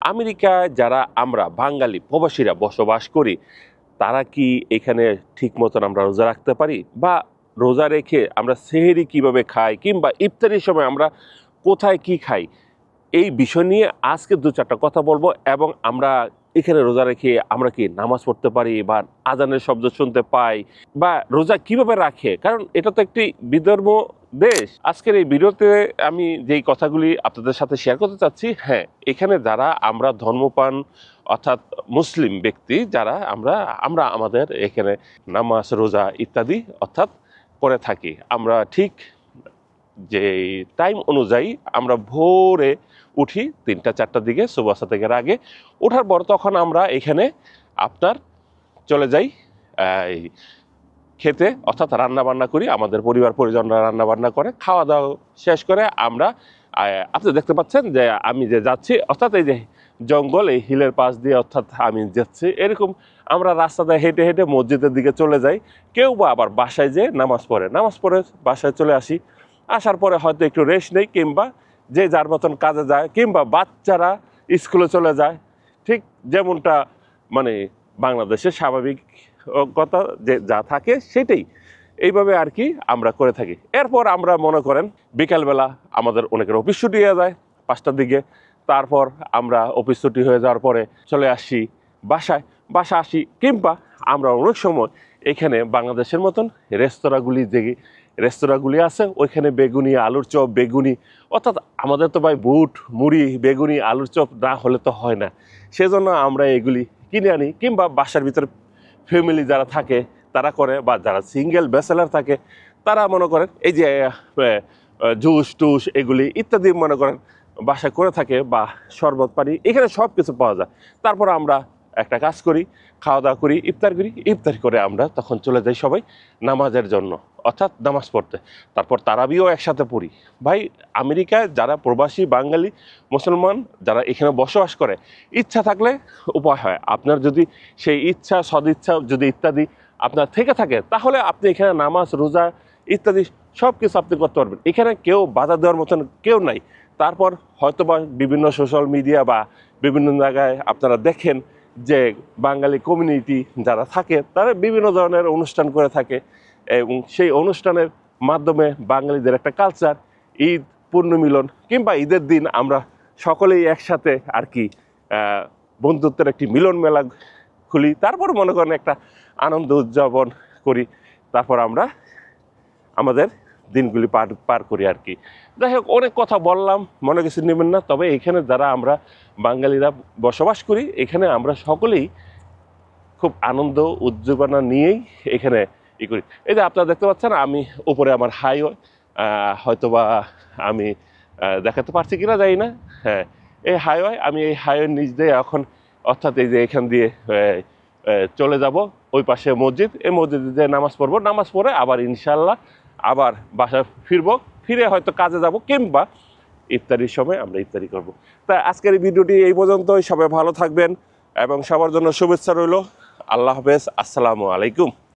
আমেরিকায় যারা আমরা বাঙালি প্রবাসীরা বসবাস করি, তারা কি এখানে ঠিক মতন আমরা রোজা রাখতে পারি? বা রোজা রেখে আমরা সেহরি কিভাবে খাই, কিংবা ইফতারির সময় আমরা কোথায় কি খাই, এই বিষয় নিয়ে আজকে দু চারটা কথা বলবো। এবং আমরা এখানে রোজা রেখে আমরা কি নামাজ পড়তে পারি, বা আজানের শব্দ শুনতে পাই, বা রোজা কিভাবে রাখে, কারণ এটা তো একটি বিধর্ম দেশ। আজকের এই ভিডিওতে আমি যেই কথাগুলি আপনাদের সাথে শেয়ার করতে চাচ্ছি, হ্যাঁ, এখানে যারা আমরা ধর্মপ্রাণ অর্থাৎ মুসলিম ব্যক্তি যারা আমরা আমরা আমাদের এখানে নামাজ রোজা ইত্যাদি অর্থাৎ করে থাকি। আমরা ঠিক যে টাইম অনুযায়ী আমরা ভোরে উঠি ৩টা-৪টার দিকে, সুবহ সাদেকের আগে। ওঠার পর তখন আমরা এখানে আপনার চলে যাই এই খেতে, অর্থাৎ রান্না বান্না করি। আমাদের পরিবার পরিজনরা রান্না বান্না করে, খাওয়া দাওয়া শেষ করে আমরা আপনি দেখতে পাচ্ছেন যে আমি যে যাচ্ছি, অর্থাৎ এই যে জঙ্গল, এই হিলের পাশ দিয়ে অর্থাৎ আমি যাচ্ছি, এরকম আমরা রাস্তাতে হেঁটে হেঁটে মসজিদের দিকে চলে যাই। কেউ বা আবার বাসায় যেয়ে নামাজ পড়ে বাসায় চলে আসি। আসার পরে হয়তো একটু রেস্ট নেই, কিংবা যে যার মতন কাজে যায়, কিংবা বাচ্চারা স্কুলে চলে যায়, ঠিক যেমনটা মানে বাংলাদেশের স্বাভাবিক কথা যে যা থাকে সেটাই এইভাবে আর কি আমরা করে থাকি। এরপর আমরা মনে করেন বিকালবেলা আমাদের অনেকের অফিস ছুটি হয়ে যায় 5টার দিকে। তারপর আমরা অফিস ছুটি হয়ে যাওয়ার পরে চলে আসি বাসা আসি, কিংবা আমরা অনেক সময় এখানে বাংলাদেশের মতন রেস্তোরাঁগুলি আছে, ওইখানে বেগুনি, আলুর চপ, বেগুনি, অর্থাৎ আমাদের তো ভাই বুট মুড়ি বেগুনি আলুর চপ না হলে তো হয় না। সেজন্য আমরা এগুলি কিনে আনি, কিংবা বাসার ভিতরে ফ্যামিলি যারা থাকে তারা করে, বা যারা সিঙ্গেল ব্যাচেলার থাকে তারা মনে করেন এই যে জুস টুস এগুলি ইত্যাদি মনে করেন বাসায় করে থাকে, বা শরবত পানি, এখানে সব কিছু পাওয়া যায়। তারপর আমরা একটা কাজ করি, খাওয়া দাওয়া করি, ইফতারি করে আমরা তখন চলে যাই সবাই নামাজের জন্য, অর্থাৎ নামাজ পড়তে। তারপর তারাবিও একসাথে পড়ি। ভাই, আমেরিকায় যারা প্রবাসী বাঙালি মুসলমান যারা এখানে বসবাস করে, ইচ্ছা থাকলে উপায় হয়। আপনার যদি সেই ইচ্ছা সদিচ্ছা যদি ইত্যাদি আপনার থেকে থাকে, তাহলে আপনি এখানে নামাজ রোজা ইত্যাদি সব কিছু আপনি করতে পারবেন। এখানে কেউ বাধা দেওয়ার মতন কেউ নাই। তারপর হয়তোবা বিভিন্ন সোশ্যাল মিডিয়া বা বিভিন্ন জায়গায় আপনারা দেখেন যে বাঙালি কমিউনিটি যারা থাকে তারা বিভিন্ন ধরনের অনুষ্ঠান করে থাকে, এবং সেই অনুষ্ঠানের মাধ্যমে বাঙালিদের একটা কালচার, ঈদ, পুণ্যমিলন, কিংবা ঈদের দিন আমরা সকলেই একসাথে আর কি বন্ধুত্বের একটি মিলন মেলা খুলি। তারপর মনে করেন একটা আনন্দ উদযাপন করি। তারপর আমরা আমাদের দিনগুলি পার করি আর কি। যাই হোক, অনেক কথা বললাম, মনে কিছু নেবেন না। তবে এখানে যারা আমরা বাঙালিরা বসবাস করি, এখানে আমরা সকলেই খুব আনন্দ উদ্দীপনা নিয়েই এখানে করি। এই যে আপনারা দেখতে পাচ্ছেন, আমি উপরে আমার হাইওয়ে, হয়তোবা আমি দেখাতে পারছি কিনা জানি না। হ্যাঁ, এই হাইওয়ে, আমি এই হাইওয়ের নিচ দিয়ে এখন, অর্থাৎ এই যে এখান দিয়ে চলে যাব ওই পাশে মসজিদ, এই মসজিদে যে নামাজ পড়বো, নামাজ পড়ে আবার ইনশাল্লাহ আবার বাসায় ফিরে হয়তো কাজে যাব, কিংবা ইফতারির সময় আমরা ইফতারি করব। তা আজকের এই ভিডিওটি এই পর্যন্তই। সবাই ভালো থাকবেন এবং সবার জন্য শুভেচ্ছা রইল। আল্লাহ হাফেজ, আসসালামু আলাইকুম।